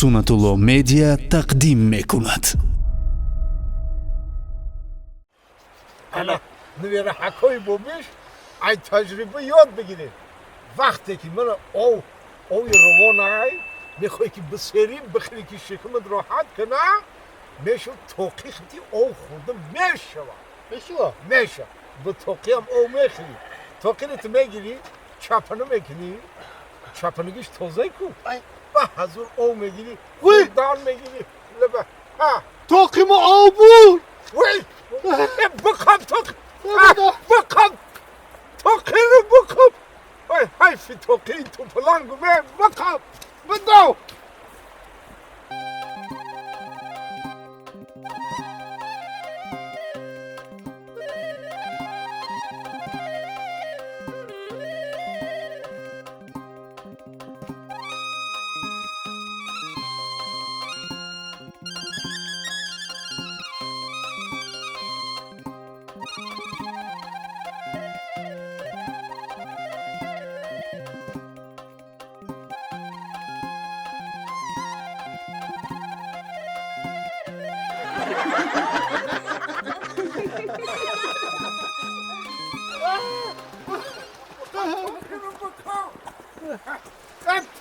سنت‌الله مدیا تقدیم میکند. حالا نویر حکای بومیش ای تجربه یاد بگیرید. وقتی که من او روانه میخوای که بسیریم بخیری که شکمت راحت کنه میشه توقی خیلی او خورده میشه به توقی هم او میخوری توقی رو تو میگیری چپنه میکنی چپنگیش توزه کن و حضور او میگیری دال میگیری لبه توقی ما او بود بکن توقی بکن توقی رو بکن حیفی توقی تو پلنگو بکن بدو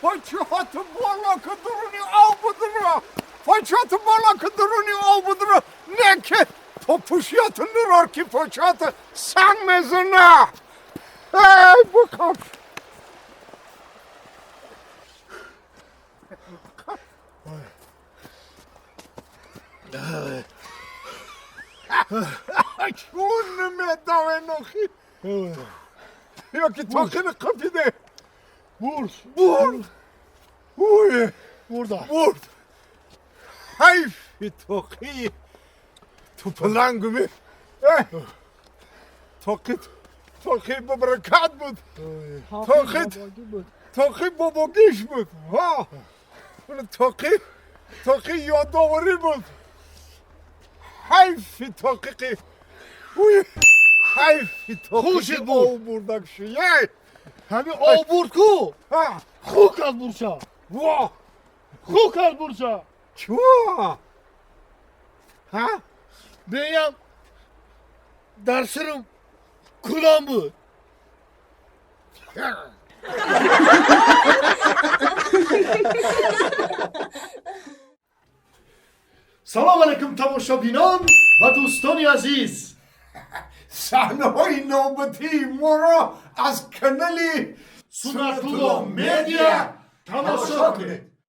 پاچهات بالا که درونی آب بدره پاچهات بالا که درونی آب بدره نکه پاپوشیات نرار که پاچهات سنگ میزنه ای بکن چون نمیدوه نخی یا که تاقی نقفیده برد حیفی توقی تو پلنگو می توقی ببرکت بود توقی باباگیش بود توقی یادآوری بود حیفی توقی حیفی توقی او بردک شو همین او برد کو خوک از برشا خوک از برشا چوا بیم در سرم کلام بود سلام علیکم تماشابینان و دوستان عزیز صحنه‌های نوبتی ما را از کانال سنت‌الله مدیا تماشا کنید.